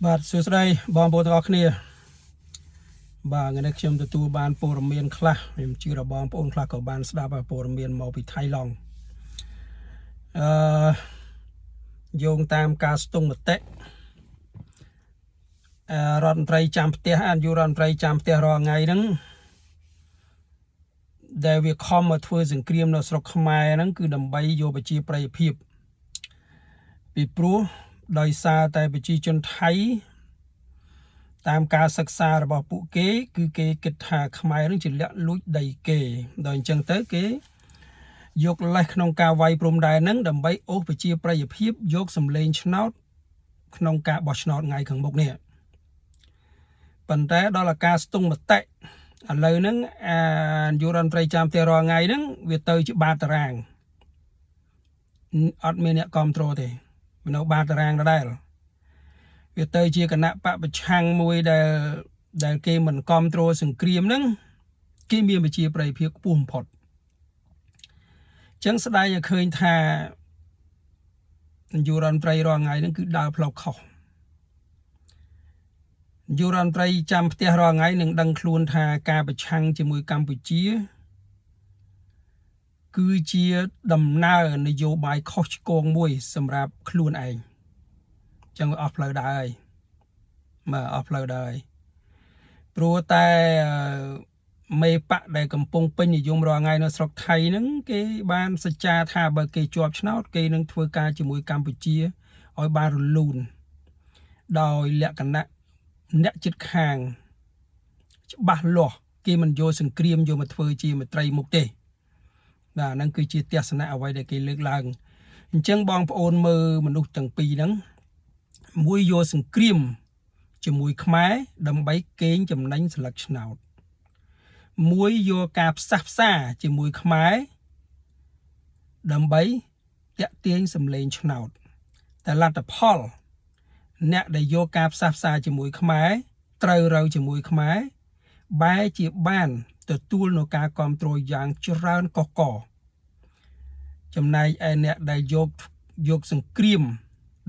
បាទសួស្តីបងប្អូនទាំងអស់គ្នាបាទថ្ងៃនេះខ្ញុំទទួលបានព័ត៌មានខ្លះខ្ញុំជឿថាបងប្អូនខ្លះក៏បានស្ដាប់ព័ត៌មានមកពីថៃឡង់យោងតាមការស្ទង់មតិរដ្ឋមន្ត្រីចាំផ្ទះនាយករដ្ឋមន្ត្រីចាំផ្ទះរាល់ថ្ងៃហ្នឹងដែលវាខំមកធ្វើសង្គ្រាមនៅស្រុកខ្មែរហ្នឹងគឺដើម្បីយកប្រជាប្រិយភាពពីព្រោះដោយសារតែប្រជាជនថៃតាមការសិក្សារបស់ពួកគេគឺគេគិតថាខ្មែរនឹងជាលាក់លួចដីគេដល់អញ្ចឹងទៅគេយកលេសក្នុងការវាយព្រំដែននឹងដើម្បីអូសប្រជាប្រិយភាពយកសម្លេងឆ្នោតក្នុងការបោះឆ្នោតថ្ងៃខាងមុខនេះប៉ុន្តែដល់ការស្ទង់មតិឥឡូវហ្នឹងនាយករដ្ឋមន្ត្រីចាំផ្ទះរាល់ថ្ងៃហ្នឹងវាទៅជាបាតតារាងអត់មានអ្នកគ្រប់គ្រងទេនៅបាតតារាងដដែលវាទៅជាគណៈបពប្រឆាំងមួយដែលគេមិនគ្រប់គ្រងសង្គ្រាមហ្នឹងគេមានប្រជាប្រិយភាពខ្ពស់បំផុតអញ្ចឹងស្ដាយឲ្យឃើញថានាយករដ្ឋមន្ត្រីរាល់ថ្ងៃហ្នឹងគឺដើរផ្លូវខុសនាយករដ្ឋមន្ត្រីចាំផ្ទះរាល់ថ្ងៃនឹងដឹងខ្លួនថាការប្រឆាំងជាមួយកម្ពុជាគឺជាដំណើរនយោបាយខុសឆ្គងមួយសម្រាប់ខ្លួនឯងអញ្ចឹងវាអស់ផ្លូវដើរហើយមកអស់ផ្លូវដើរហើយព្រោះតែមេបកដែលកំពុងពេញនិយមរាល់ថ្ងៃនៅស្រុកថៃហ្នឹងគេបានសច្ចាថាបើគេជាប់ឆ្នោតគេនឹងធ្វើការជាមួយកម្ពុជាឲ្យបានរលូនដោយលក្ខណៈអ្នកជិតខាងច្បាស់លាស់គេមិនយកសង្គ្រាមយកមកធ្វើជាមន្ត្រីមុខទេបាទហ្នឹងគឺជាទស្សនៈអ្វីដែលគេលើកឡើងអញ្ចឹងបងប្អូនមើលមនុស្សទាំងពីរហ្នឹងមួយយកសង្គ្រាមជាមួយខ្មែរដើម្បីកេងចំណេញស្លឹកឆ្នោតមួយយកការផ្សះផ្សាជាមួយខ្មែរដើម្បីតាក់ទាញសម្លេងឆ្នោតតែលទ្ធផលអ្នកដែលយកការផ្សះផ្សាជាមួយខ្មែរត្រូវរើជាមួយខ្មែរបែរជាបានទទួលនៅការគ្រប់គ្រងយ៉ាងច្រើនកកកចំណែកឯអ្នកដែលយកសង្គ្រាម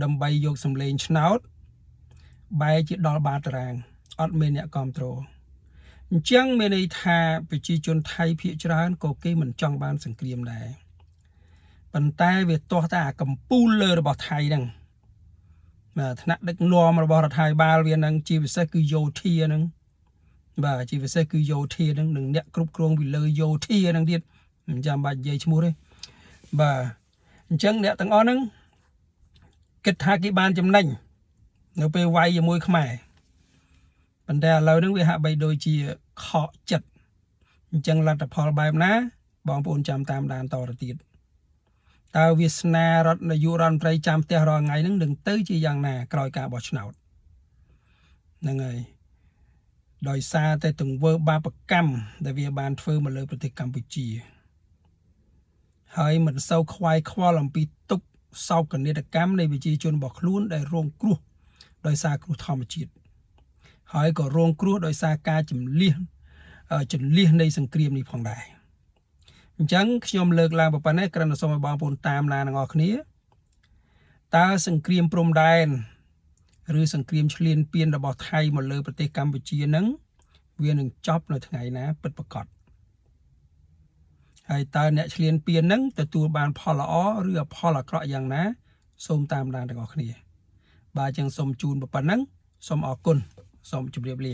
ដើម្បីយកសម្លេងឆ្នោតបែរជាដល់បាតតារាងអត់មានអ្នកគ្រប់គ្រងអញ្ចឹងមានន័យថាប្រជាជនថៃភាគច្រើនក៏គេមិនចង់បានសង្គ្រាមដែរប៉ុន្តែវាទាស់តែអាកំពូលលើរបស់ថៃហ្នឹងថ្នាក់ដឹកនាំរបស់រដ្ឋាភិបាលវានឹងជាពិសេសគឺយោធាហ្នឹងបាទជាពិសេសគឺយោធាហ្នឹងនឹងអ្នកគ្រប់គ្រងពីលើយោធាហ្នឹងទៀតមិនចាំបាច់និយាយឈ្មោះទេបាទអញ្ចឹងអ្នកទាំងអស់ហ្នឹងគិតថាគេបានចំណេញនៅពេលវាយជាមួយខ្មែរប៉ុន្តែឥឡូវហ្នឹងវាហាក់បីដូចជាខកចិត្តអញ្ចឹងលទ្ធផលបែបណាបងប្អូនចាំតាមដានតទៅទៀតតើវាសនារដ្ឋនាយករដ្ឋមន្ត្រីចាំផ្ទះរាល់ថ្ងៃហ្នឹងនឹងទៅជាយ៉ាងណាក្រោយការបោះឆ្នោតហ្នឹងហើយដោយសារតែទង្វើបាបកម្មដែលវាបានធ្វើមកលើប្រទេសកម្ពុជាហើយមិនសូវខ្វាយខ្វល់អំពីទុក្ខសោកនាដកម្មនៃប្រជាជនរបស់ខ្លួនដែលរងគ្រោះដោយសារគ្រោះធម្មជាតិហើយក៏រងគ្រោះដោយសារការជំនះនៃសង្គ្រាមនេះផងដែរអញ្ចឹងខ្ញុំលើកឡើងប៉ុណ្ណេះគ្រាន់តែសូមឲ្យបងប្អូនតាមដានទាំងអស់គ្នាតើសង្គ្រាមព្រំដែនឬសង្គ្រាមឈ្លានពានរបស់ថៃមកលើប្រទេសកម្ពុជានឹងវានឹងចប់នៅថ្ងៃណាពិតប្រាកដហើយតើអ្នកឈ្លានពាននឹងទទួលបានផលល្អឬផលអាក្រក់យ៉ាងណាសូមតាមដានទាំងអស់គ្នាបាទអញ្ចឹងសូមជូនប៉ុណ្ណឹងសូមអរគុណសូមជម្រាបលា